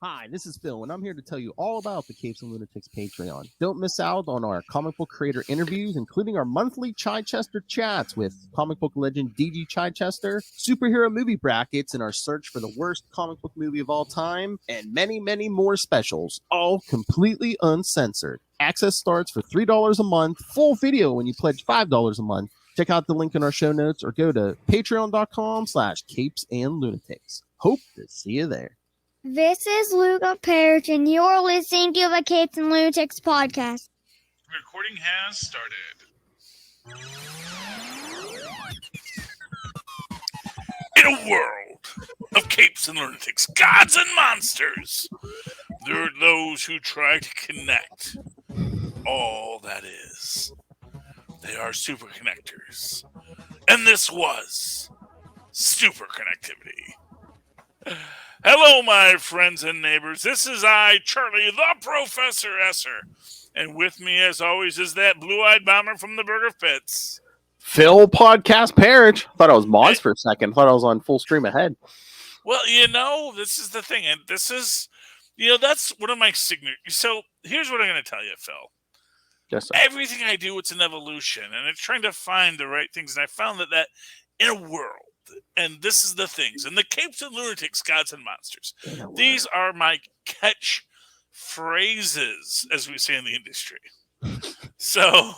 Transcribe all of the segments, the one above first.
Hi, this is Phil, and I'm here to tell you all about the Capes and Lunatics Patreon. Don't miss out on our comic book creator interviews, including our monthly Chichester chats with comic book legend DG Chichester, superhero movie brackets in our search for the worst comic book movie of all time, and many, many more specials, all completely uncensored. Access starts for $3 a month, full video when you pledge $5 a month. Check out the link in our show notes or go to patreon.com/capesandlunatics. Hope to see you there. This is Luca Perich, and you're listening to the Capes and Lunatics podcast. Recording has started. In a world of capes and lunatics, gods and monsters, there are those who try to connect all that is. They are superconnectors. And this was Superconnectivity. Hello, my friends and neighbors. This is I, Charlie, the Professor Esser. And with me, as always, is that blue-eyed bomber from the Burger Pits. Phil Podcast Perich. Thought I was Moz for a second. Thought I was on full stream ahead. Well, this is the thing. And this is, that's one of my signatures. So here's what I'm going to tell you, Phil. Yes, sir. Everything I do, it's an evolution. And it's trying to find the right things. And I found that in a world, and this is the things, and the Capes and Lunatics, gods and monsters. These are my catch phrases, as we say in the industry. So,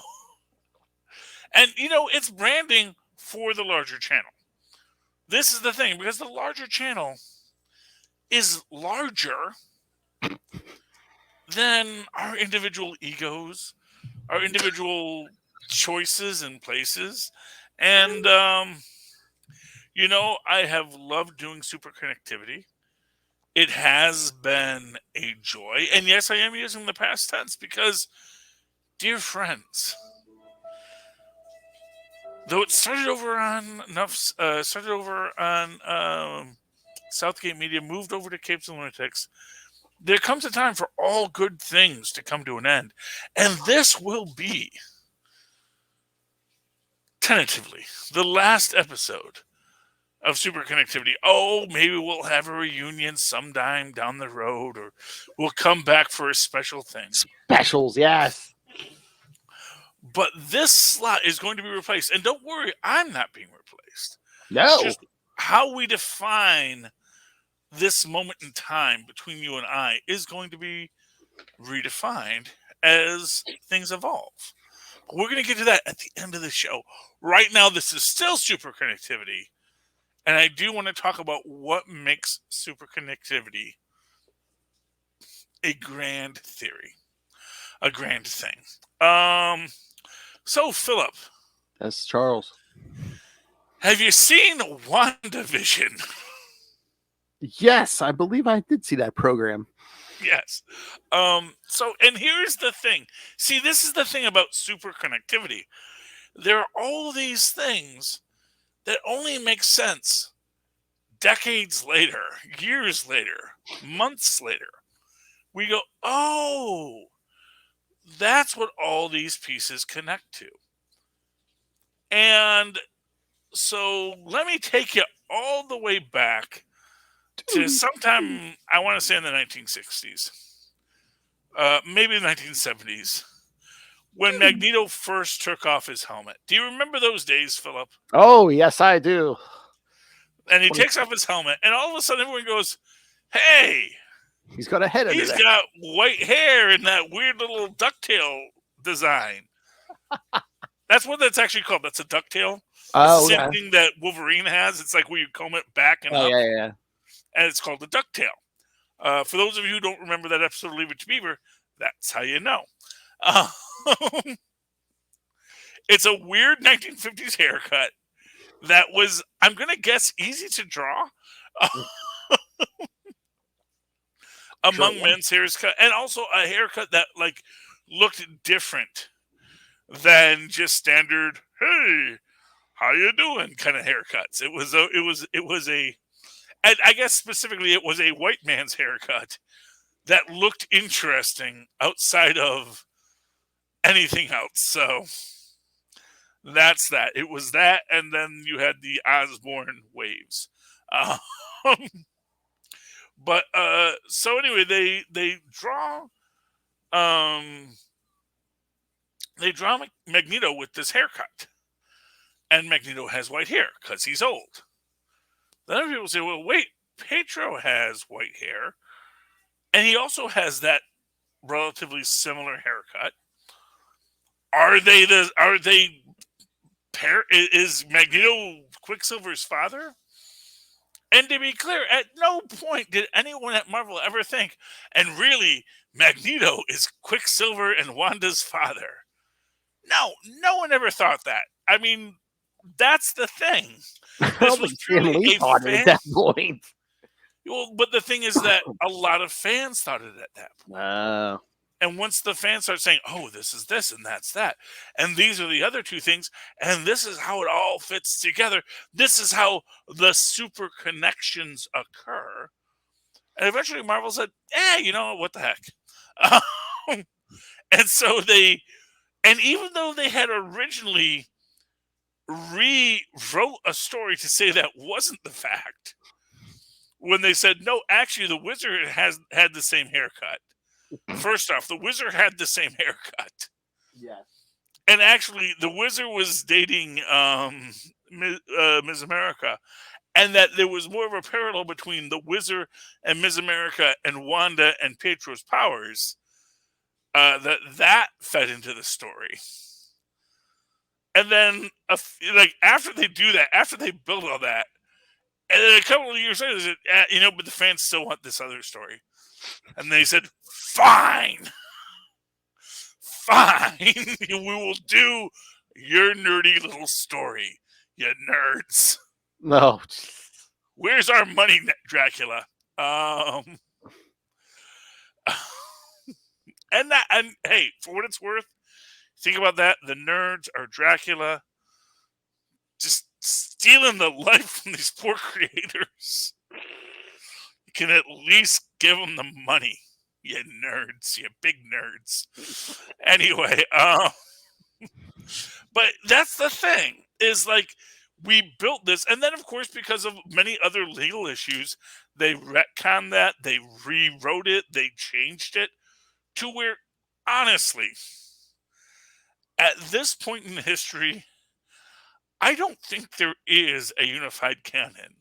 and it's branding for the larger channel. This is the thing, because the larger channel is larger than our individual egos, our individual choices and places. And, I have loved doing Superconnectivity. It has been a joy. And yes, I am using the past tense because, dear friends, though it started over on Southgate Media, moved over to Capes and Lunatics, there comes a time for all good things to come to an end. And this will be, tentatively, the last episode of Superconnectivity. Oh, maybe we'll have a reunion sometime down the road, or we'll come back for a special thing. Specials, yes. But this slot is going to be replaced. And don't worry, I'm not being replaced. No. It's just how we define this moment in time between you and I is going to be redefined as things evolve. We're going to get to that at the end of the show. Right now, this is still Superconnectivity. And I do want to talk about what makes Superconnectivity a grand theory, a grand thing. So, Philip. That's Charles. Have you seen WandaVision? Yes, I believe I did see that program. Yes. And here's the thing. See, this is the thing about Superconnectivity. There are all these things that only make sense decades later, years later, months later. We go, oh, that's what all these pieces connect to. And so let me take you all the way back to sometime, I want to say in the 1960s, maybe the 1970s. When Magneto first took off his helmet. Do you remember those days, Philip? Oh, yes, I do. And he takes off his helmet, and all of a sudden everyone goes, hey! He's got a head under He's there. got white hair and that weird little ducktail design. That's what that's actually called. That's a ducktail. Oh, it's the same thing that Wolverine has. It's like where you comb it back and up. Yeah. And it's called a ducktail. For those of you who don't remember that episode of Leave It to Beaver, that's how you know. It's a weird 1950s haircut that was, I'm going to guess, easy to draw among men's haircut, and also a haircut that looked different than just standard, hey, how you doing kind of haircuts. It was a, and I guess specifically it was a white man's haircut that looked interesting outside of anything else. So that's that. It was that, and then you had the Osborne waves. But so anyway, they draw Magneto with this haircut, and Magneto has white hair because he's old. Then other people say, well, wait, Pietro has white hair, and he also has that relatively similar haircut. Is Magneto Quicksilver's father? And to be clear, at no point did anyone at Marvel ever think, and really, Magneto is Quicksilver and Wanda's father. No one ever thought that. I mean, that's the thing. I don't think Stan Lee thought it at that point. Well, but the thing is that a lot of fans thought it at that point. And once the fans start saying, oh, this is this and that's that, and these are the other two things, and this is how it all fits together, this is how the super connections occur. And eventually Marvel said, you know, what the heck? And so and even though they had originally rewrote a story to say that wasn't the fact, when they said, no, actually the Wizard had the same haircut. First off, the Wizard had the same haircut. Yes. And actually, the Wizard was dating Ms. America, and that there was more of a parallel between the Wizard and Ms. America and Wanda and Pietro's powers. That fed into the story. And then, after they do that, after they build all that, and then a couple of years later, they said, but the fans still want this other story. And they said, fine, we will do your nerdy little story, you nerds. No. Where's our money, Dracula? And hey, for what it's worth, think about that. The nerds are Dracula, just stealing the life from these poor creators. You can at least give them the money, you nerds, you big nerds. Anyway, but that's the thing, is we built this, and then of course, because of many other legal issues, they retconned that, they rewrote it, they changed it to where, honestly, at this point in history, I don't think there is a unified canon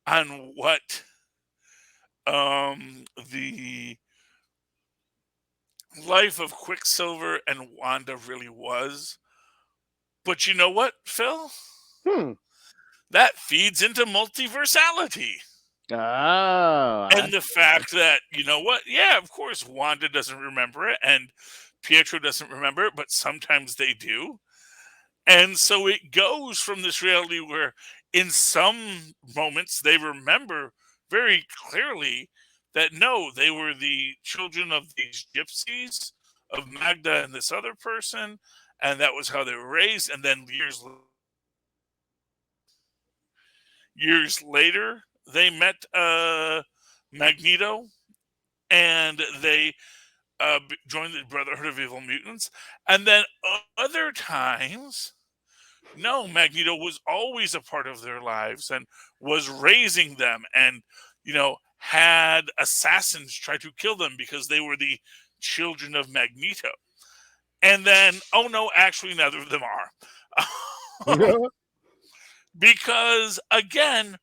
on what the life of Quicksilver and Wanda really was. But you know what, Phil? That feeds into multiversality. Oh. And the fact that, you know what? Yeah, of course, Wanda doesn't remember it, and Pietro doesn't remember it, but sometimes they do. And so it goes from this reality where in some moments they remember very clearly that no, they were the children of these gypsies, of Magda and this other person, and that was how they were raised. And then years later, they met Magneto, and they joined the Brotherhood of Evil Mutants. And then other times, no, Magneto was always a part of their lives and was raising them, and had assassins try to kill them because they were the children of Magneto. And then, oh no, actually neither of them are. Because again,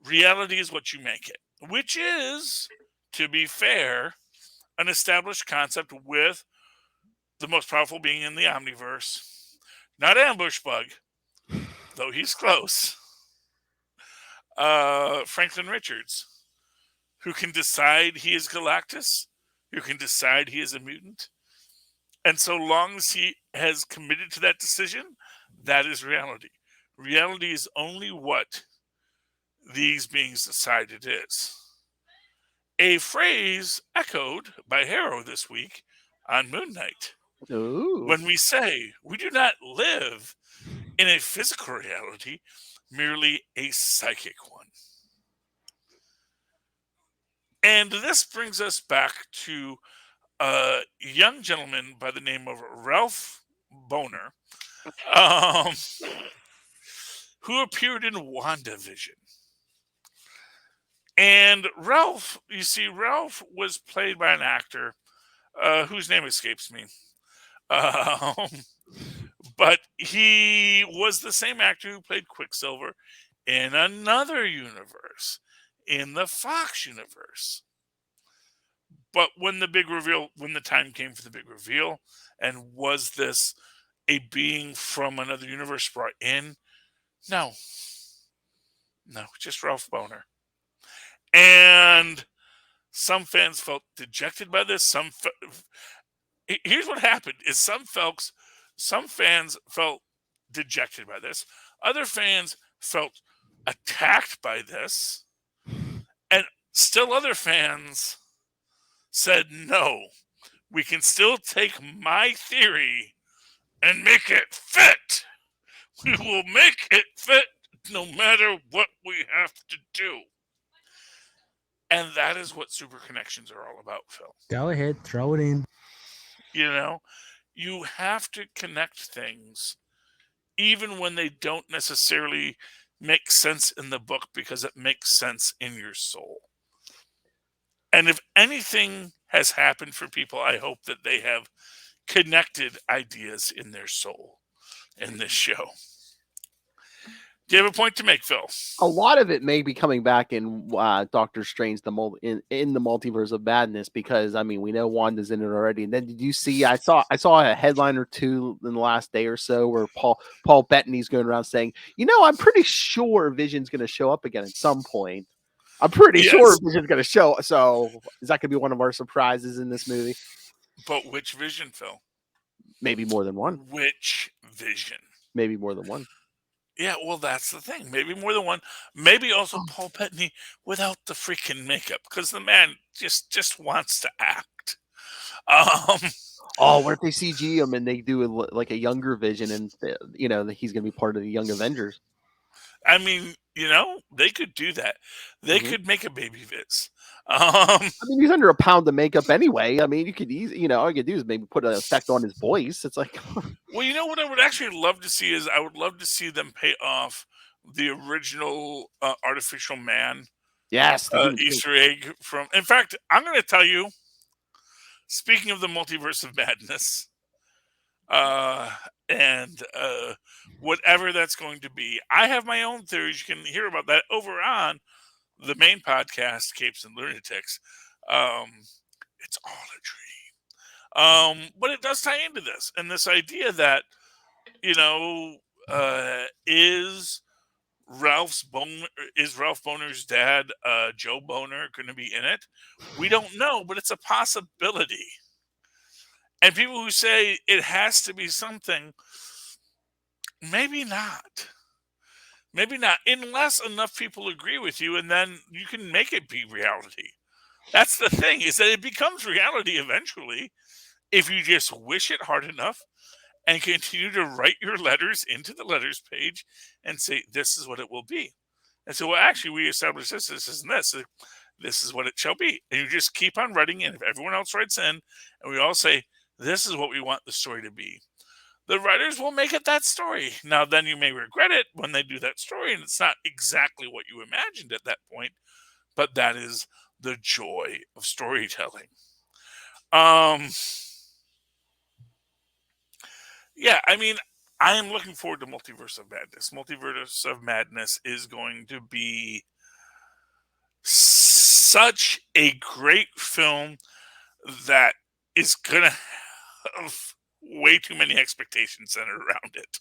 reality is what you make it, which is, to be fair, an established concept with the most powerful being in the Omniverse. Not Ambush Bug, though he's close. Franklin Richards, who can decide he is Galactus, who can decide he is a mutant. And so long as he has committed to that decision, that is reality. Reality is only what these beings decide it is. A phrase echoed by Harrow this week on Moon Knight. Ooh. When we say we do not live in a physical reality, merely a psychic one. And this brings us back to a young gentleman by the name of Ralph Bohner, who appeared in WandaVision. And Ralph, you see, Ralph was played by an actor whose name escapes me. Um, but he was the same actor who played Quicksilver in another universe, in the Fox universe. But when the time came for the big reveal, and was this a being from another universe brought in? No, just Ralph Bohner. And some fans felt dejected by this. Here's what happened: is some fans felt dejected by this. Other fans felt attacked by this, and still other fans said, "No, we can still take my theory and make it fit. We will make it fit no matter what we have to do." And that is what super connections are all about, Phil. Go ahead, throw it in. You know, you have to connect things even when they don't necessarily make sense in the book, because it makes sense in your soul. And if anything has happened for people, I hope that they have connected ideas in their soul in this show. Do you have a point to make, Phil? A lot of it may be coming back in Doctor Strange, in the Multiverse of Madness, because I mean we know Wanda's in it already. And then did you see? I saw a headline or two in the last day or so where Paul Bettany's going around saying, I'm pretty sure Vision's going to show up again at some point. I'm pretty sure Vision's going to show. So is that going to be one of our surprises in this movie? But which Vision, Phil? Maybe more than one. Which Vision? Maybe more than one. Yeah, well, that's the thing. Maybe more than one. Maybe also Paul Bettany without the freaking makeup, because the man just wants to act. What if they CG him and they do like a younger Vision, and he's going to be part of the Young Avengers? I mean, they could do that. They could make a baby Viz. I mean, he's under a pound of makeup anyway. I mean, you could easily, all you could do is maybe put an effect on his voice. It's like, well, you know what I would actually love to see is I would love to see them pay off the original artificial man. Yes, Easter egg from. In fact, I'm going to tell you. Speaking of the Multiverse of Madness, and whatever that's going to be, I have my own theories. You can hear about that over on the main podcast, Capes and Lunatics. It's all a dream. But it does tie into this, and this idea that, is Ralph Bohner's dad, Joe Bohner, going to be in it? We don't know, but it's a possibility. And people who say it has to be something, maybe not. Maybe not, unless enough people agree with you, and then you can make it be reality. That's the thing, is that it becomes reality eventually if you just wish it hard enough and continue to write your letters into the letters page and say, this is what it will be. And so, well, actually, we established this, and this. This is what it shall be. And you just keep on writing in. If everyone else writes in, and we all say, this is what we want the story to be, the writers will make it that story. Now, then you may regret it when they do that story, and it's not exactly what you imagined at that point, but that is the joy of storytelling. Yeah, I mean, I am looking forward to Multiverse of Madness. Multiverse of Madness is going to be such a great film that is going to have way too many expectations centered around it.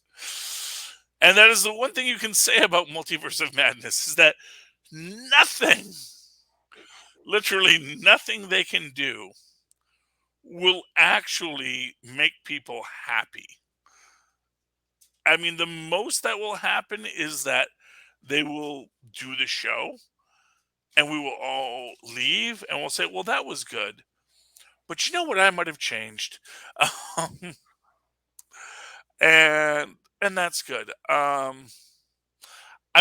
And that is the one thing you can say about Multiverse of Madness, is that nothing, literally nothing they can do will actually make people happy. I mean, the most that will happen is that they will do the show and we will all leave and we'll say, well, that was good. But you know what I might have changed? And that's good. I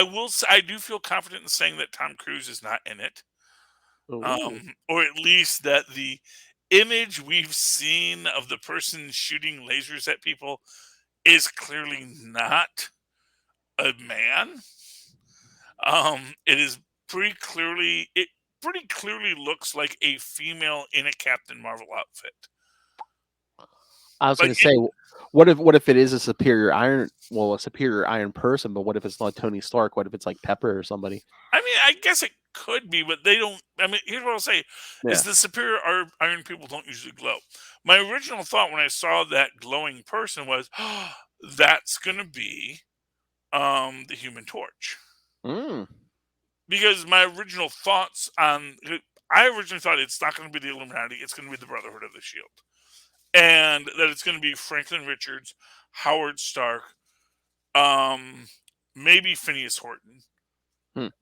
will say, I do feel confident in saying that Tom Cruise is not in it. Or at least that the image we've seen of the person shooting lasers at people is clearly not a man. It is pretty clearly looks like a female in a Captain Marvel outfit. I was going to say, what if it is a superior Iron person, but what if it's not Tony Stark? What if it's like Pepper or somebody? I mean, I guess it could be, but they don't. I mean, here's what I'll say: is the superior Iron people don't usually glow. My original thought when I saw that glowing person was, oh, that's going to be the Human Torch. Because my original thoughts I originally thought it's not going to be the Illuminati; it's going to be the Brotherhood of the Shield. And that it's going to be Franklin Richards, Howard Stark, maybe Phineas Horton,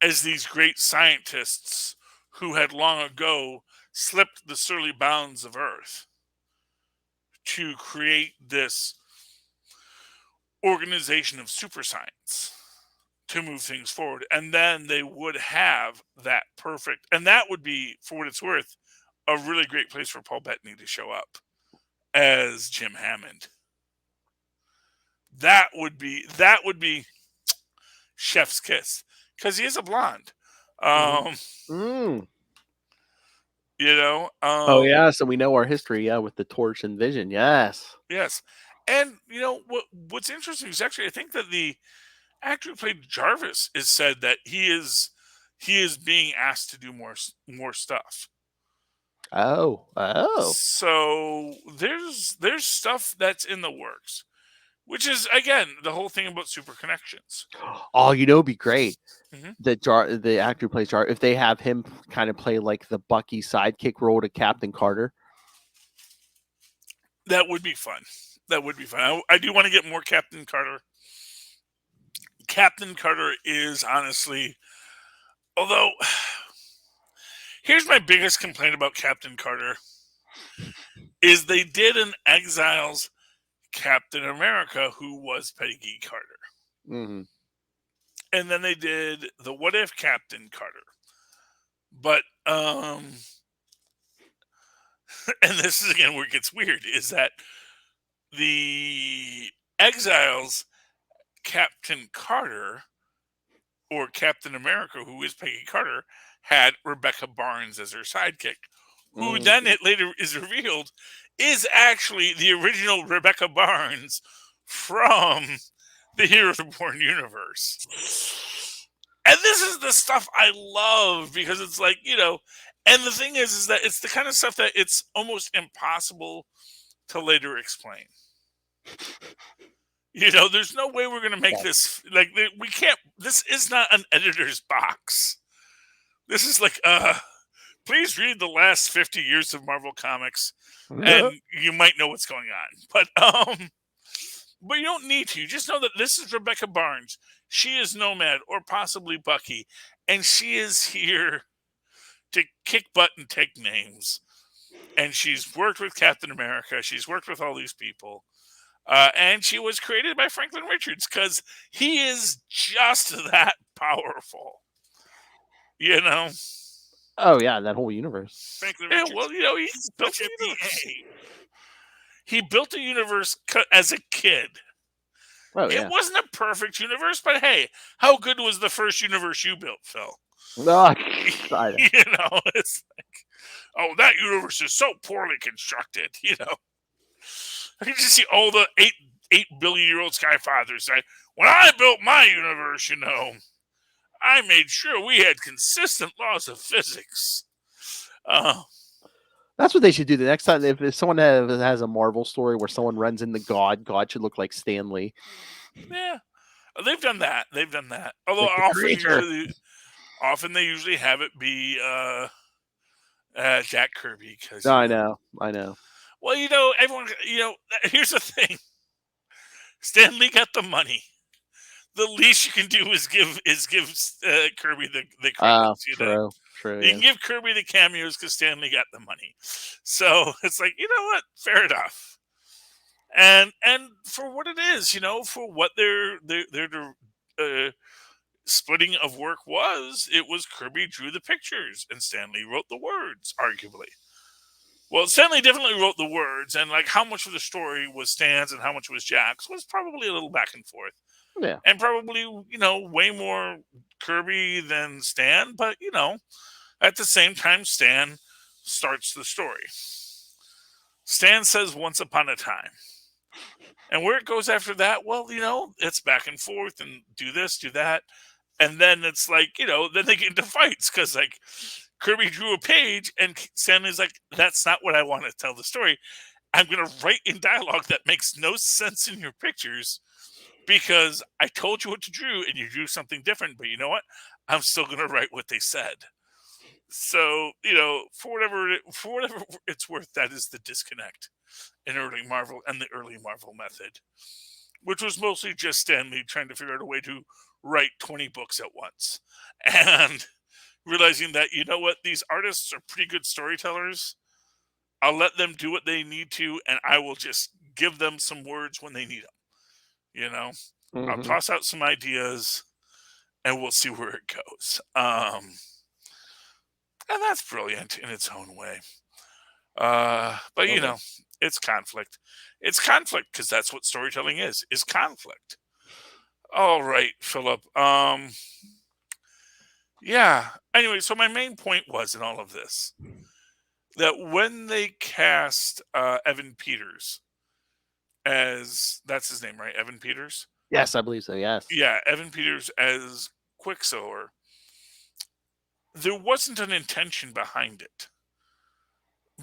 as these great scientists who had long ago slipped the surly bounds of Earth to create this organization of super science to move things forward. And then they would have that perfect, and that would be, for what it's worth, a really great place for Paul Bettany to show up as Jim Hammond. That would be chef's kiss, because he is a blonde. You know. Oh yeah, so we know our history, with the Torch and Vision. Yes. And you know what's interesting is actually I think that the actor who played Jarvis is said that he is being asked to do more stuff. Oh. So there's stuff that's in the works, which is again the whole thing about super connections. Oh, it'd be great. The actor who plays Jarvis, if they have him kind of play like the Bucky sidekick role to Captain Carter. That would be fun. I do want to get more Captain Carter. Captain Carter is honestly, although. Here's my biggest complaint about Captain Carter is they did an Exiles Captain America who was Peggy Carter. And then they did the What If Captain Carter. But, and this is again where it gets weird, is that the Exiles Captain Carter, or Captain America, who is Peggy Carter, had Rebecca Barnes as her sidekick, who then it later is revealed is actually the original Rebecca Barnes from the Heroes Reborn universe. And this is the stuff I love because it's like, and the thing is that it's the kind of stuff that it's almost impossible to later explain. There's no way we're going to make this, like, we can't, this is not an editor's box. This is like, please read the last 50 years of Marvel Comics, and you might know what's going on. But you don't need to. You just know that this is Rebecca Barnes. She is Nomad, or possibly Bucky, and she is here to kick butt and take names. And she's worked with Captain America. She's worked with all these people. And she was created by Franklin Richards because he is just that powerful. Oh yeah, that whole universe. Franklin Richards. Well, he built a universe. He built a universe as a kid. Oh, yeah. It wasn't a perfect universe, but hey, how good was the first universe you built, Phil? No, it's like, oh, that universe is so poorly constructed. I can just see all the 8 billion-year-old Skyfathers say, when I built my universe, I made sure we had consistent laws of physics. That's what they should do the next time. If someone has a Marvel story where someone runs into God should look like Stan Lee. Yeah, they've done that. Although often they usually have it be Jack Kirby. No, I know. Well, everyone. Here's the thing. Stan Lee got the money. The least you can do is give Kirby the credits. True. You can give Kirby the cameos because Stan Lee got the money. So it's like, what? Fair enough. And for what it is, for what their splitting of work was, it was Kirby drew the pictures and Stan Lee wrote the words, arguably. Well, Stan Lee definitely wrote the words, and like how much of the story was Stan's and how much was Jack's was probably a little back and forth. Yeah. And probably, way more Kirby than Stan, but, at the same time, Stan starts the story. Stan says once upon a time. And where it goes after that, well, it's back and forth and do this, do that. And then it's like, then they get into fights because, like, Kirby drew a page and Stan is like, that's not what I want to tell the story. I'm going to write in dialogue that makes no sense in your pictures because I told you what to drew and you drew something different. But you know what? I'm still going to write what they said. So, for whatever it's worth, that is the disconnect in early Marvel and the early Marvel method, which was mostly just Stan Lee trying to figure out a way to write 20 books at once. And realizing that, these artists are pretty good storytellers. I'll let them do what they need to, and I will just give them some words when they need them. I'll toss out some ideas, and we'll see where it goes. And that's brilliant in its own way. But, it's conflict. It's conflict because that's what storytelling is conflict. All right, Philip. Yeah. Anyway, so my main point was in all of this that when they cast Evan Peters as, that's his name, right? Evan Peters? Yes, I believe so, yes. Yeah, Evan Peters as Quicksilver. There wasn't an intention behind it.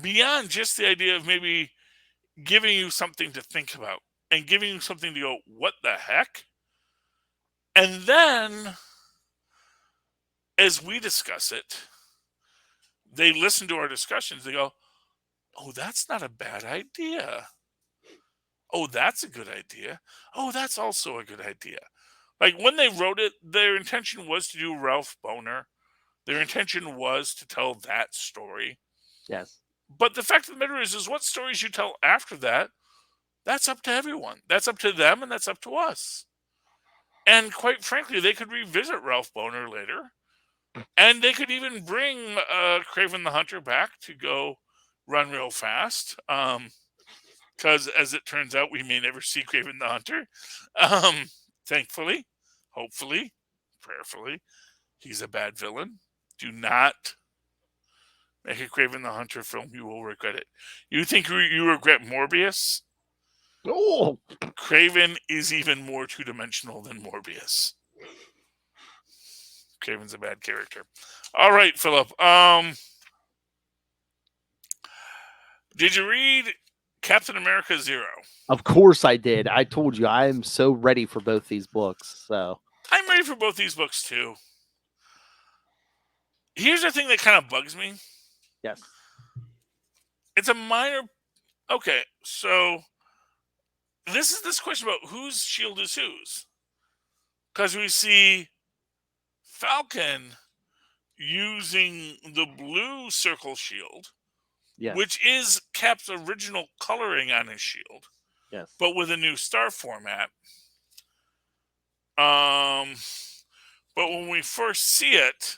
Beyond just the idea of maybe giving you something to think about and giving you something to go, what the heck? And then, as we discuss it, they listen to our discussions. They go, oh, that's not a bad idea. Oh, that's a good idea. Oh, that's also a good idea. Like when they wrote it, their intention was to do Ralph Bohner. Their intention was to tell that story. Yes. But the fact of the matter is what stories you tell after that, that's up to everyone. That's up to them and that's up to us. And quite frankly, they could revisit Ralph Bohner later. And they could even bring Kraven the Hunter back to go run real fast. Because as it turns out, we may never see Kraven the Hunter. Thankfully, hopefully, prayerfully, he's a bad villain. Do not make a Kraven the Hunter film. You will regret it. You think you regret Morbius? Oh, Kraven is even more two-dimensional than Morbius. Kraven's a bad character. All right, Philip. Did you read Captain America 0? Of course I did. I told you I am so ready for both these books. So I'm ready for both these books too. Here's the thing that kind of bugs me. yes, It's a minor. Okay, so this is this question about whose shield is whose, because we see Falcon using the blue circle shield, yes, which is Cap's original coloring on his shield, yes. but with a new star format. But when we first see it,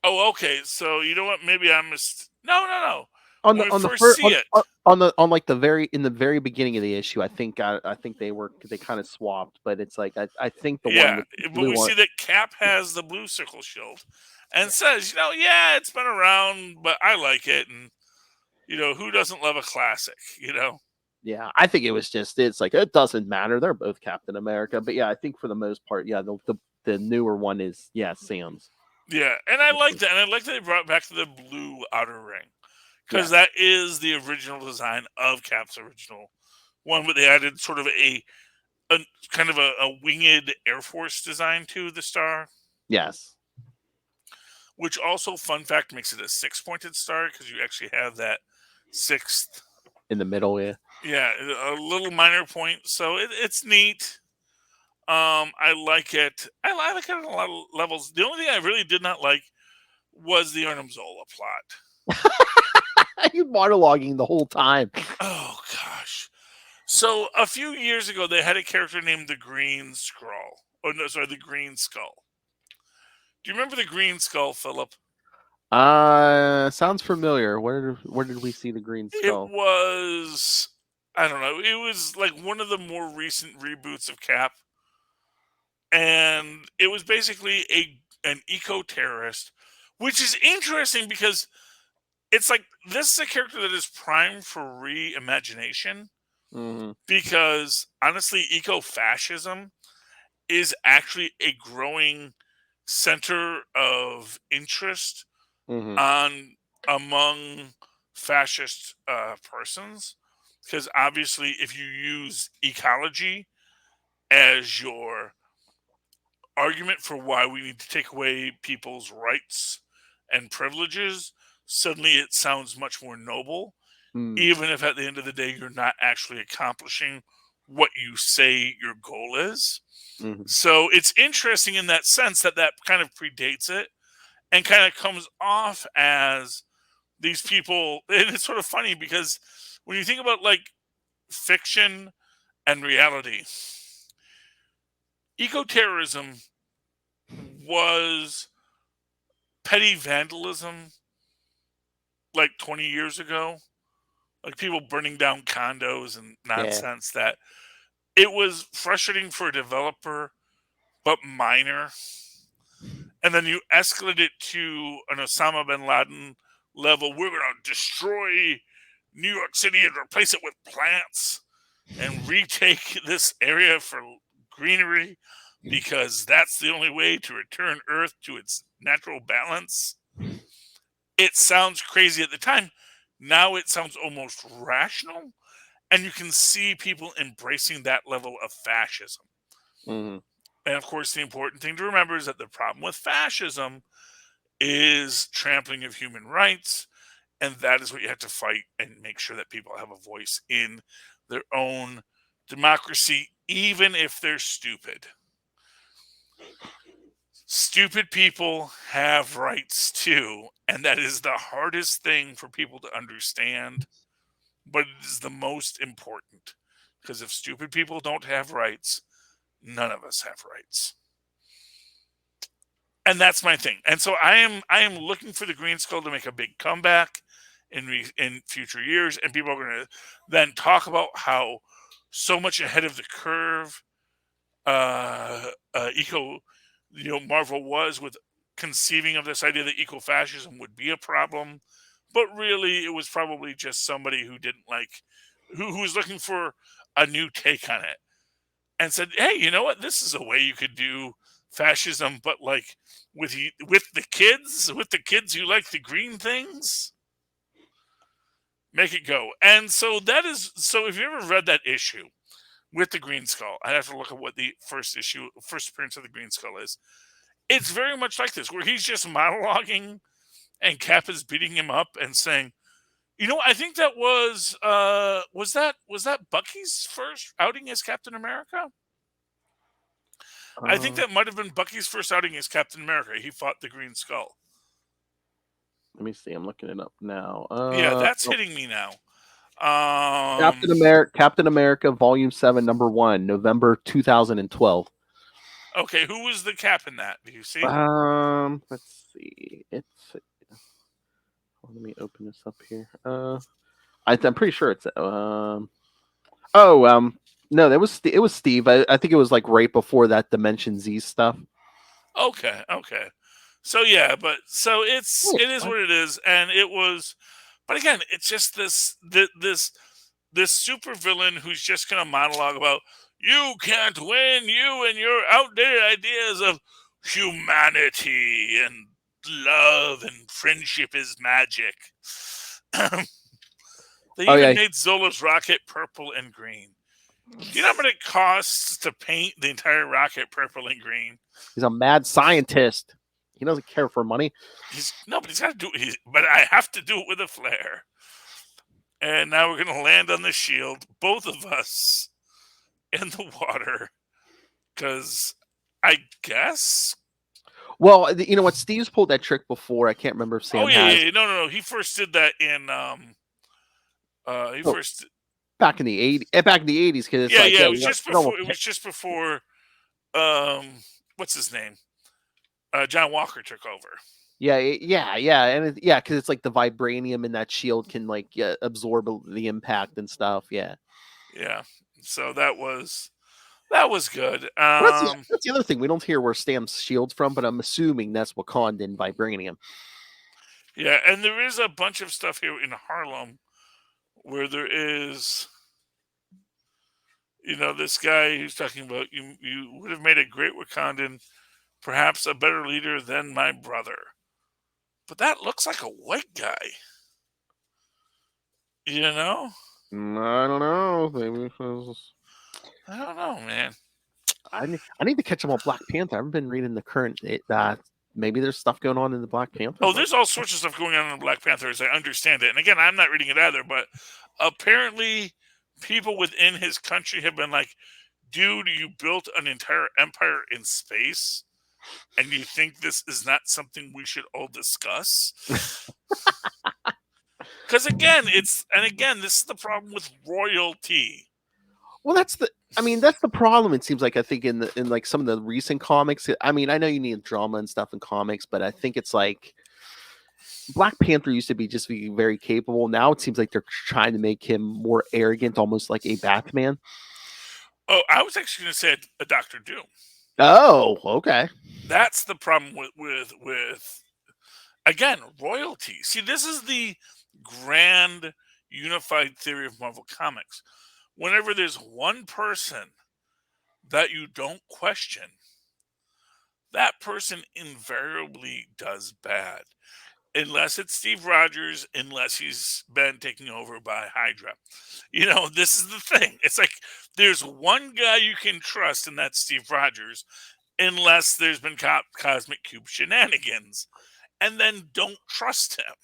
oh, okay. So you know what? Maybe I missed. No. On When the we on the first first see it, on like the very beginning of the issue, I think they kind of swapped, but it's like I think the one yeah. with the But blue we one, see that Cap has the blue circle shield, and says, yeah, it's been around, but I like it, and who doesn't love a classic? yeah, I think it was just it's like it doesn't matter. They're both Captain America, but yeah, I think for the most part, yeah, the newer one is Sam's. Yeah, and I like that, and I like that they brought back the blue outer ring. Because that is the original design of Cap's original one, but they added sort of a kind of a winged Air Force design to the star. Yes. Which also, fun fact, makes it a 6-pointed star because you actually have that 6th In the middle, yeah. Yeah, a little minor point. So it's neat. I like it. I like it on a lot of levels. The only thing I really did not like was the Arnim Zola plot. You monologuing the whole time. Oh gosh! So a few years ago, they had a character named the Green Skull. Oh no, sorry, the Green Skull. Do you remember the Green Skull, Philip? Sounds familiar. Where did we see the Green Skull? It was I don't know. It was like one of the more recent reboots of Cap, and it was basically an eco-terrorist, which is interesting because it's like this is a character that is primed for reimagination Mm-hmm. because honestly, eco-fascism is actually a growing center of interest Mm-hmm. on among fascist persons, because obviously if you use ecology as your argument for why we need to take away people's rights and privileges, suddenly it sounds much more noble, even if at the end of the day you're not actually accomplishing what you say your goal is. Mm-hmm. So it's interesting in that sense that kind of predates it and kind of comes off as these people. And it's sort of funny because when you think about like fiction and reality, eco-terrorism was petty vandalism like 20 years ago, like people burning down condos and Yeah. nonsense that it was frustrating for a developer but minor, and then you escalate it to an Osama bin Laden level. We're going to destroy New York City and replace it with plants and retake this area for greenery because that's the only way to return Earth to its natural balance. It sounds crazy at the time. Now it sounds almost rational, and you can see people embracing that level of fascism. Mm-hmm. And of course, the important thing to remember is that the problem with fascism is trampling of human rights, and that is what you have to fight and make sure that people have a voice in their own democracy, even if they're stupid. Stupid people have rights too, and that is the hardest thing for people to understand, but it is the most important, because if stupid people don't have rights, none of us have rights. And that's my thing. And so I am looking for the Green Skull to make a big comeback in future years, and people are going to then talk about how so much ahead of the curve Marvel was with conceiving of this idea that eco-fascism would be a problem, but really it was probably just somebody who didn't like who was looking for a new take on it and said, hey, you know what, this is a way you could do fascism, but like with the kids who like the green things, make it go. And so if you ever read that issue with the Green Skull, I have to look at what the first appearance of the Green Skull is. It's very much like this, where he's just monologuing and Cap is beating him up and saying, you know, I think that was that Bucky's first outing as Captain America? I think that might have been Bucky's first outing as Captain America. He fought the Green Skull. Let me see. I'm looking it up now. Yeah, that's hitting me now. Captain America, Volume 7, Number 1, November 2012. Okay, who was the Cap in that? Do you see? Let's see. Let me open this up here. I'm pretty sure it's no, it was Steve. I think it was like right before that Dimension Z stuff. Okay. So yeah, but so it is what it is, and it was. But again, it's just this super villain who's just going to monologue about you can't win, you and your outdated ideas of humanity and love and friendship is magic. They even made Zola's rocket purple and green. Do you know how much it costs to paint the entire rocket purple and green? He's a mad scientist. He doesn't care for money. But he's got to do it. But I have to do it with a flare. And now we're going to land on the shield, both of us, in the water. Because I guess. Well, you know what? Steve's pulled that trick before. I can't remember if Sam has. Yeah. No. He first did that in. Back in the 80s. Back in the 80s, because it was just before. It was just before. What's his name? John Walker took over. Yeah, and because it's like the vibranium in that shield can like absorb the impact and stuff. Yeah, Yeah. So that was good. well, that's the other thing. We don't hear where Stam's shield's from, but I'm assuming that's Wakandan vibranium. Yeah, and there is a bunch of stuff here in Harlem where there is, this guy who's talking about you would have made a great Wakandan, perhaps a better leader than my brother. But that looks like a white guy. You know? I don't know. Maybe I don't know, man. I need to catch up on Black Panther. I haven't been reading the current. Maybe there's stuff going on in the Black Panther. Oh, there's all sorts of stuff going on in Black Panther, as I understand it. And again, I'm not reading it either, but apparently people within his country have been like, dude, you built an entire empire in space, and you think this is not something we should all discuss? Because again, this is the problem with royalty. Well, that's the problem. It seems like, I think in like some of the recent comics. I mean, I know you need drama and stuff in comics, but I think it's like Black Panther used to be just very capable. Now it seems like they're trying to make him more arrogant, almost like a Batman. Oh, I was actually going to say a Doctor Doom. Oh, okay. That's the problem with again, royalty. See, this is the grand unified theory of Marvel Comics. Whenever there's one person that you don't question, that person invariably does bad. Unless it's Steve Rogers, unless he's been taken over by Hydra. This is the thing. It's like there's one guy you can trust, and that's Steve Rogers, unless there's been Cosmic Cube shenanigans. And then don't trust him.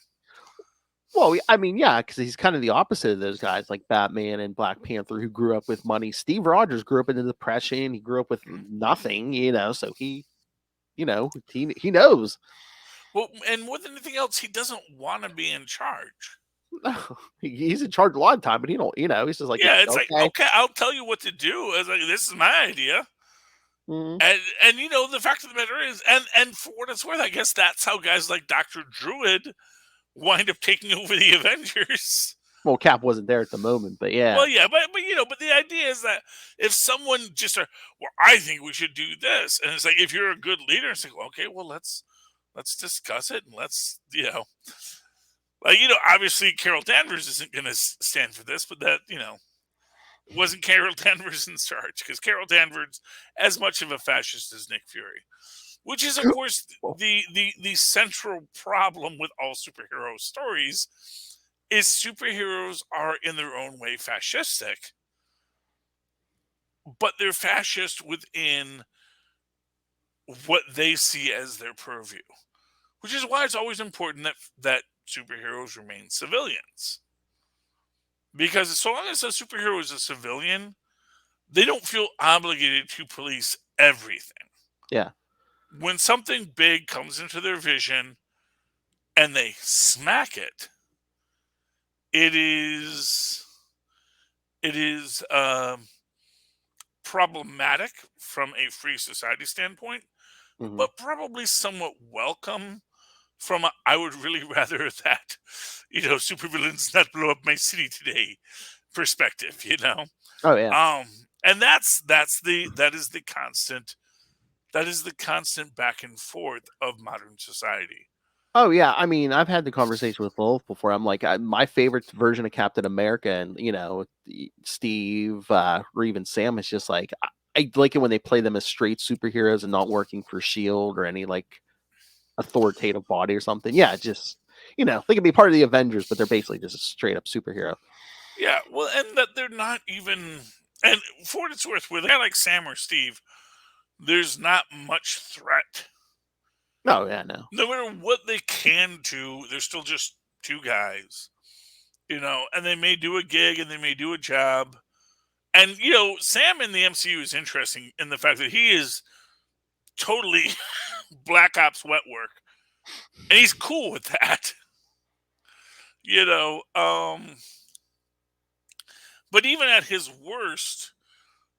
Well, I mean, yeah, because he's kind of the opposite of those guys like Batman and Black Panther, who grew up with money. Steve Rogers grew up in the Depression. He grew up with nothing, so he knows. Well, and more than anything else, he doesn't want to be in charge. He's in charge a lot of time, but he don't. He's just like, yeah, it's okay. Like, okay, I'll tell you what to do. It's like, this is my idea. Mm-hmm. And the fact of the matter is, and for what it's worth, I guess that's how guys like Dr. Druid wind up taking over the Avengers. Well, Cap wasn't there at the moment, but yeah. Well, yeah, but the idea is that if someone just I think we should do this, and it's like, if you're a good leader, it's like, okay, well, let's discuss it, and let's, obviously Carol Danvers isn't going to stand for this, but that, wasn't Carol Danvers in charge, because Carol Danvers as much of a fascist as Nick Fury, which is, of course, the central problem with all superhero stories is superheroes are in their own way fascistic, but they're fascist within what they see as their purview, which is why it's always important that superheroes remain civilians. Because so long as a superhero is a civilian, they don't feel obligated to police everything. Yeah. When something big comes into their vision and they smack it, it is problematic from a free society standpoint, Mm-hmm. but probably somewhat welcome from I would really rather that, supervillains not blow up my city today perspective, Oh yeah. And that is the constant back and forth of modern society. Oh yeah, I mean, I've had the conversation with Wolf before. I'm like, my favorite version of Captain America, and Steve, or even Sam, is just like, I like it when they play them as straight superheroes and not working for Shield or any like authoritative body or something. Yeah, just they can be part of the Avengers, but they're basically just a straight up superhero. Yeah, well, and that they're not even, and for what it's worth, with a guy like Sam or Steve, there's not much threat. No, yeah, no. No matter what they can do, they're still just two guys, and they may do a gig and they may do a job. And, Sam in the MCU is interesting in the fact that he is totally Black Ops wet work. And he's cool with that. But even at his worst,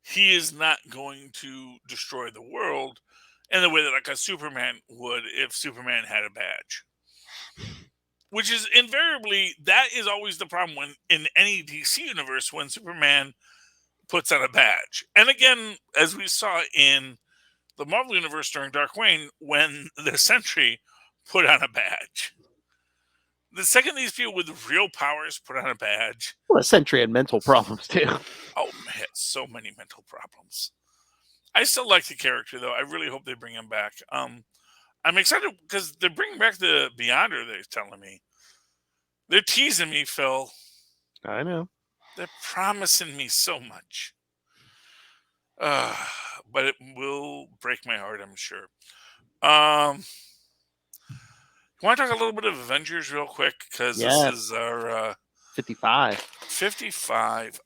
he is not going to destroy the world. in the way that like a Superman would if Superman had a badge. Which is invariably, that is always the problem when in any DC universe when Superman puts on a badge. And again, as we saw in the Marvel universe during Dark Reign, when the Sentry put on a badge. The second these people with real powers put on a badge. Well, a Sentry had mental problems too. Oh man, so many mental problems. I still like the character though. I really hope they bring him back. I'm excited because they're bringing back the Beyonder. They're telling me they're teasing me, Phil. I know. They're promising me so much. But it will break my heart, I'm sure. You want to talk a little bit of Avengers real quick? Because this is our 55. 55.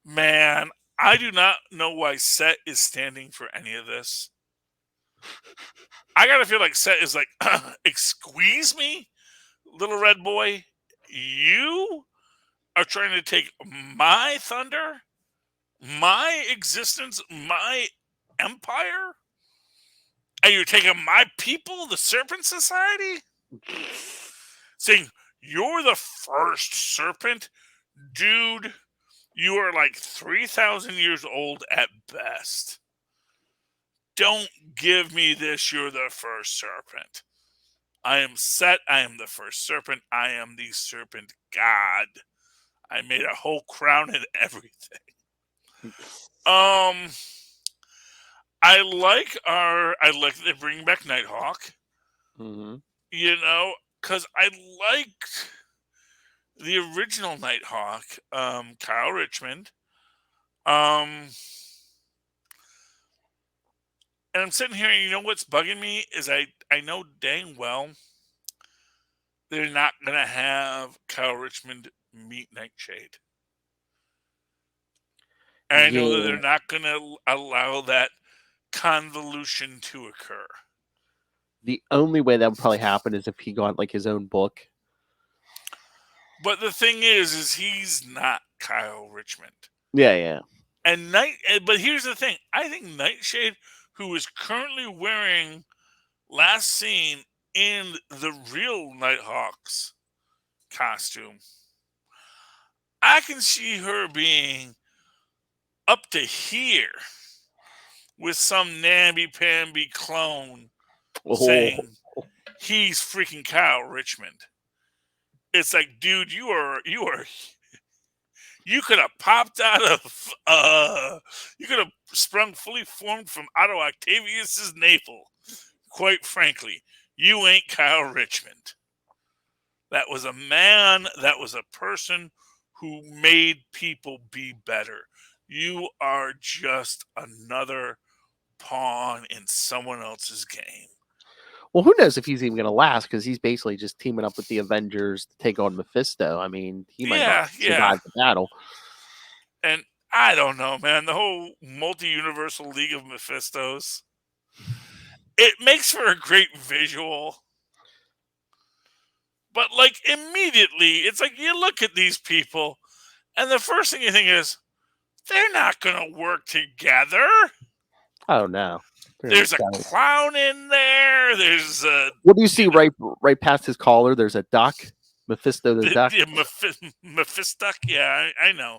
Man, I do not know why Set is standing for any of this. I gotta feel like Set is like, excuse me, little red boy, you are trying to take my thunder, my existence, my empire, and you're taking my people, the Serpent Society? Saying, you're the first serpent? Dude, you are like 3,000 years old at best. Don't give me this, you're the first serpent. I am Set, I am the first serpent, I am the serpent god. I made a whole crown and everything. I like they bring back Nighthawk. Mm-hmm. You know, because I liked the original Nighthawk, Kyle Richmond. And I'm sitting here, and you know what's bugging me is I know dang well they're not gonna have Kyle Richmond meet Nightshade. And I know that they're not gonna allow that convolution to occur. The only way that would probably happen is if he got like his own book. But the thing is he's not Kyle Richmond. Yeah. But here's the thing. I think Nightshade, who is currently wearing last seen in the real Nighthawk's costume, I can see her being up to here with some namby-pamby clone saying he's freaking Kyle Richmond. It's like, dude, you could have popped out of you could have sprung fully formed from Otto Octavius's navel. Quite frankly, you ain't Kyle Richmond. That was a man, that was a person who made people be better. You are just another pawn in someone else's game. Well, who knows if he's even going to last, because he's basically just teaming up with the Avengers to take on Mephisto. I mean, he might not survive the battle. And I don't know, man. The whole multi-universal League of Mephistos, it makes for a great visual. But, like, immediately, it's like you look at these people, and the first thing you think is, they're not going to work together. Oh, no. There's a clown in there. There's a... What do you see right past his collar? There's a duck. Mephisto the duck. Yeah, Mephisto. Yeah, I know.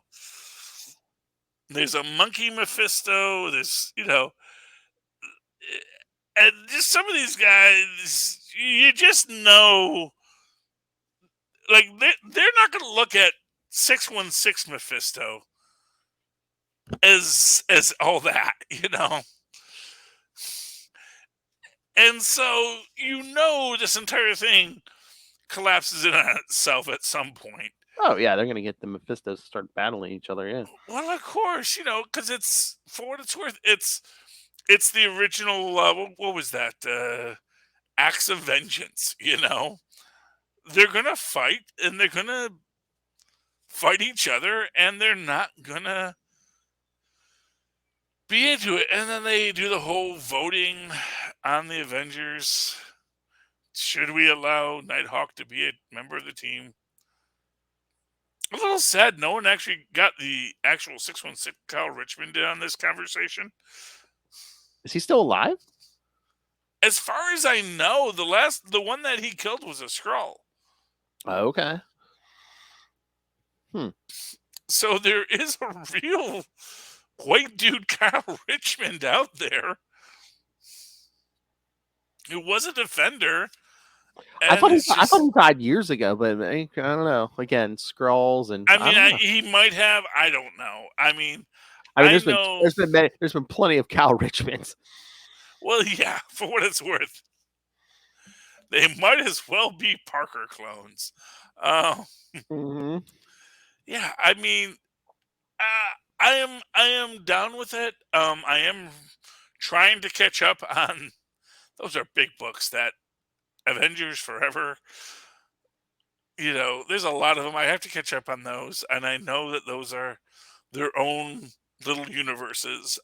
There's a monkey Mephisto. There's, and just some of these guys, you just know, like, they're not going to look at 616 Mephisto as all that, And so, this entire thing collapses in on itself at some point. Oh, yeah, they're going to get the Mephistos to start battling each other, yeah. Well, of course, because it's, for what it's worth, it's the original, what was that? Acts of Vengeance, They're going to fight, and they're going to fight each other, and they're not going to be into it. And then they do the whole voting on the Avengers. Should we allow Nighthawk to be a member of the team? A little sad no one actually got the actual 616 Kyle Richmond in on this conversation. Is he still alive? As far as I know, the one that he killed was a Skrull. Oh, okay. So there is a real white dude, Kyle Richmond, out there who was a Defender. I thought And he died years ago, but I don't know. Again, Skrulls and I mean, he might have. I don't know. I mean, there's know. there's been plenty of Cal Richmonds. Well, yeah, for what it's worth, they might as well be Parker clones. Mm-hmm. Yeah, I mean, I am down with it. I am trying to catch up on. Those are big books. That Avengers Forever. You know, there's a lot of them. I have to catch up on those, and I know that those are their own little universes.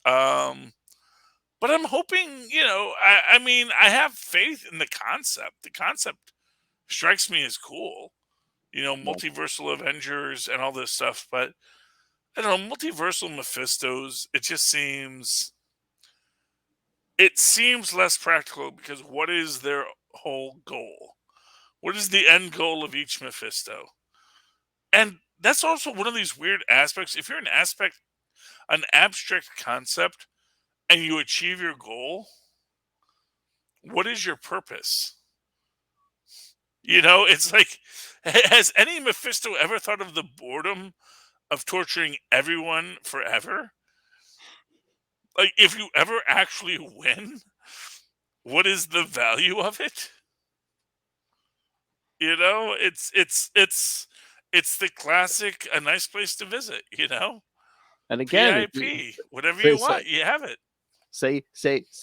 But I'm hoping, I mean, I have faith in the concept. The concept strikes me as cool. Multiversal Avengers and all this stuff. But I don't know, multiversal Mephistos. It seems less practical because what is their whole goal? What is the end goal of each Mephisto? And that's also one of these weird aspects. If you're an abstract concept, and you achieve your goal, what is your purpose? It's like, has any Mephisto ever thought of the boredom of torturing everyone forever? Like, if you ever actually win, what is the value of it? It's the classic, a nice place to visit, And again, PIP, whatever you want, you have it. Say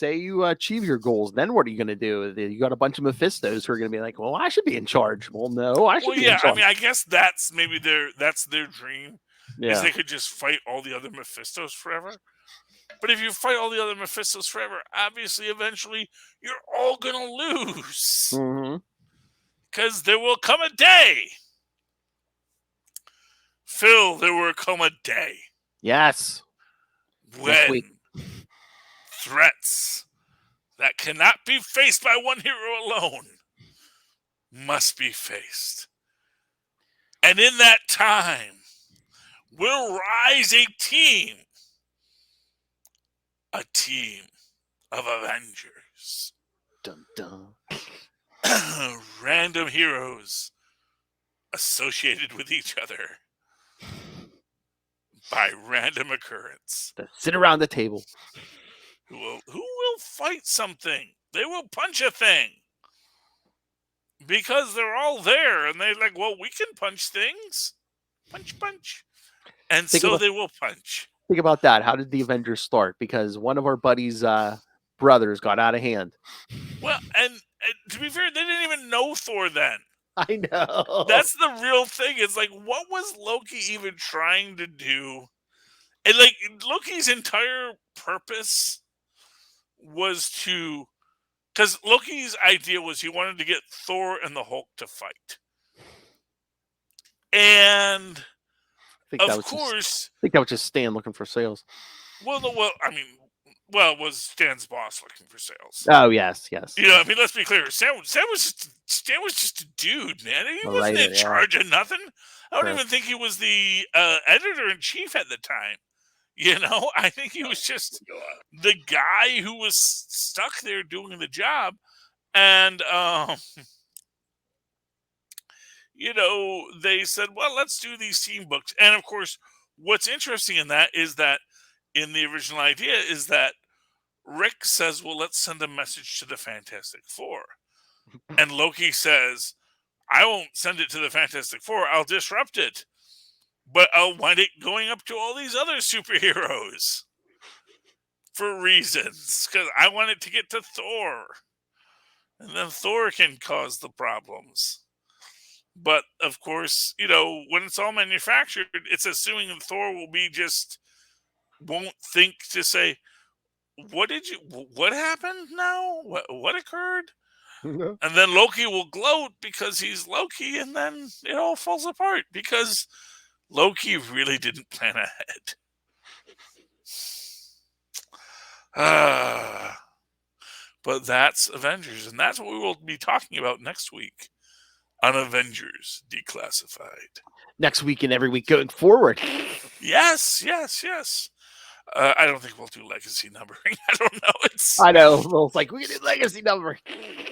you achieve your goals, then what are you going to do? You got a bunch of Mephistos who are going to be like, well, I should be in charge. Well, no, I should be in charge. I mean, I guess that's maybe their dream. Yeah. Is they could just fight all the other Mephistos forever. But if you fight all the other Mephistos forever, obviously, eventually, you're all going to lose. Because there will come a day. Phil, there will come a day. Yes. When threats that cannot be faced by one hero alone must be faced. And in that time will rise a team of Avengers. Dun, dun. Random heroes associated with each other by random occurrence. That sit around the table. Who will fight something? They will punch a thing. Because they're all there and they're like, well, we can punch things. Punch. And they will punch. Think about that. How did the Avengers start? Because one of our buddies' brothers got out of hand. Well, and to be fair, they didn't even know Thor then. I know. That's the real thing. It's like, what was Loki even trying to do? And like, Loki's entire purpose was to, because Loki's idea was he wanted to get Thor and the Hulk to fight. And of course, I think that was just Stan looking for sales. Well, was Stan's boss looking for sales? Oh yes. Let's be clear. Stan was just a dude, man. He wasn't in charge of nothing. I don't even think he was the editor-in-chief at the time. I think he was just the guy who was stuck there doing the job. And, they said, well, let's do these team books. And, of course, what's interesting in that is that in the original idea is that Rick says, well, let's send a message to the Fantastic Four. And Loki says, I won't send it to the Fantastic Four. I'll disrupt it. But I'll wind it going up to all these other superheroes for reasons. Because I want it to get to Thor. And then Thor can cause the problems. But, of course, when it's all manufactured, it's assuming that Thor will be won't think to say, what happened now? What occurred? And then Loki will gloat because he's Loki, and then it all falls apart because Loki really didn't plan ahead. But that's Avengers, and that's what we will be talking about next week on Avengers Declassified. Next week and every week going forward. Yes. I don't think we'll do legacy numbering. I don't know. I know. Well, it's like we can do legacy numbering.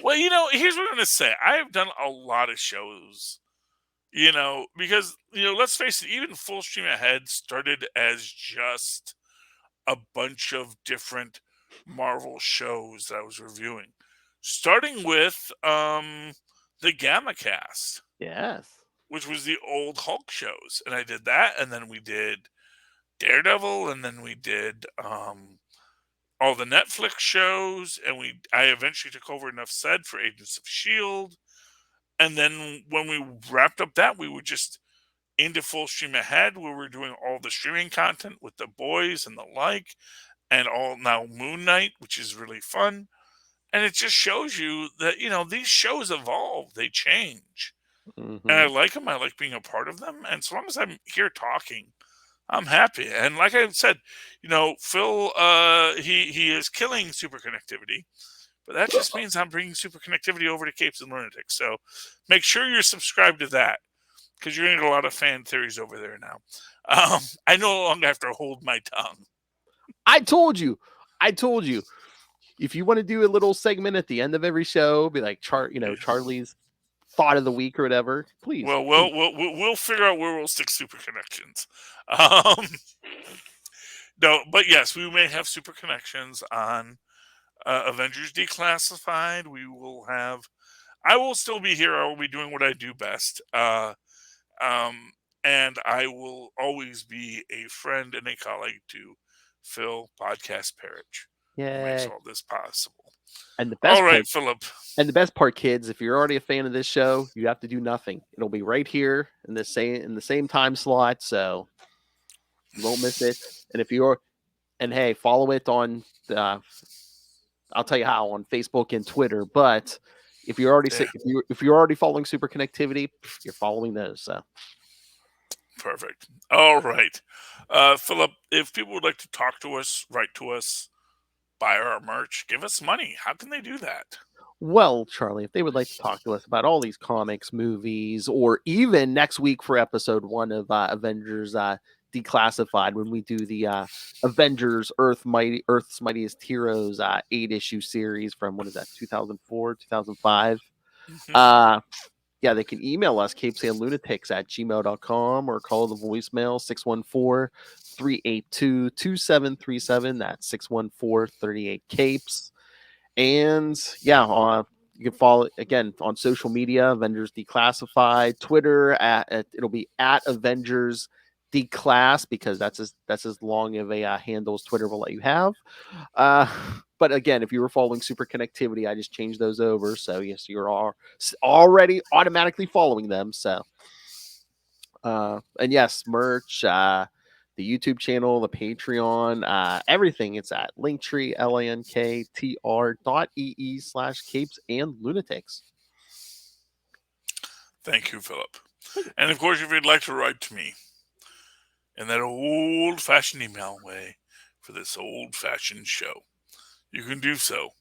Well, here's what I'm going to say. I have done a lot of shows, because, let's face it, even Full Stream Ahead started as just a bunch of different Marvel shows that I was reviewing, starting with the Gamma Cast. Yes. Which was the old Hulk shows. And I did that, and then we did Daredevil, and then we did all the Netflix shows, and I eventually took over Enough Said for Agents of S.H.I.E.L.D. And then when we wrapped up that, we were just into Full Stream Ahead, where we're doing all the streaming content with The Boys and the like, and all now Moon Knight, which is really fun. And it just shows you that, these shows evolve, they change. Mm-hmm. And I like them. I like being a part of them. And so long as I'm here talking, I'm happy. And like I said, Phil, he is killing Superconnectivity. But that just means I'm bringing Superconnectivity over to Capes and Lunatics. So make sure you're subscribed to that, because you're going to get a lot of fan theories over there now. I no longer have to hold my tongue. I told you. If you want to do a little segment at the end of every show, be like Charlie's thought of the week or whatever, please. Well, we'll figure out where we'll stick Super Connections. No, but yes, we may have Super Connections on Avengers Declassified. I will still be here. I will be doing what I do best. And I will always be a friend and a colleague to Phil, Podcast Perich. Yeah, makes all this possible. And the best all right, part, Philip. And the best part, kids, if you're already a fan of this show, you have to do nothing. It'll be right here in the same time slot, so you won't miss it. And hey, follow it on I'll tell you how, on Facebook and Twitter. But if you're already if you're already following Super Connectivity, you're following those. So perfect. All right, Philip. If people would like to talk to us, write to us, buy our merch, give us money, how can they do that? Well, Charlie, if they would like to talk to us about all these comics, movies, or even next week for episode 1 of Avengers Declassified, when we do the Avengers Earth's Mightiest Heroes 8-issue series from, 2004, 2005. Mm-hmm. Yeah, they can email us, CapesandLunatics@gmail.com, or call the voicemail 614-382-2737. That's 614-38-CAPES. And yeah, you can follow again on social media, Avengers Declassified, Twitter it'll be at Avengers Declass, because that's as long of a handle as Twitter will let you have. But again, if you were following Super Connectivity, I just changed those over. So yes, you're already automatically following them. So and yes, merch, the YouTube channel, the Patreon, everything. It's at Linktree, linktr.ee/Capes and Lunatics. Thank you, Philip. And of course, if you'd like to write to me in that old-fashioned email way for this old-fashioned show, you can do so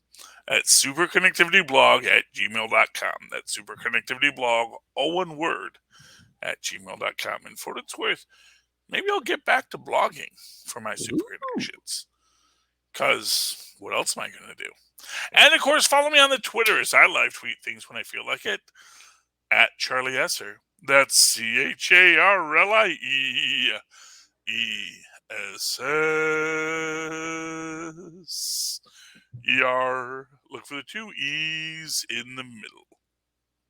at superconnectivityblog@gmail.com. That's superconnectivityblog, all one word, @gmail.com. And for what it's worth, maybe I'll get back to blogging for my Super Connections, because what else am I going to do? And of course, follow me on the Twitter, as I live tweet things when I feel like it, @Charlie Esser. That's CharlieEsser. Look for the 2 E's in the middle.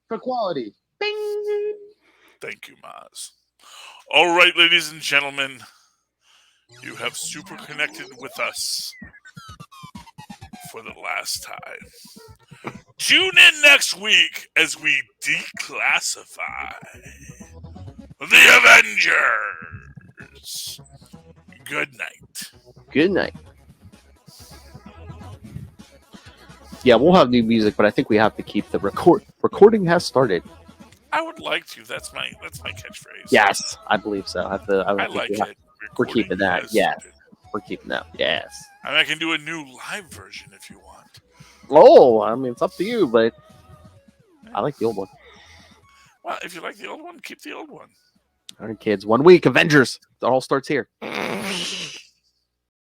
For quality. Bing! Thank you, Maz. All right, ladies and gentlemen, you have super connected with us for the last time. Tune in next week as we declassify the Avengers. Good night. Good night. Yeah, we'll have new music, but I think we have to keep the recording has started. I would like to. That's my catchphrase. Yes, I believe so. I like it. We're keeping that. Yes. We're keeping that. Yes. I mean, I can do a new live version if you want. Oh, I mean, it's up to you, but I like the old one. Well, if you like the old one, keep the old one. All right, kids. 1 week, Avengers. It all starts here.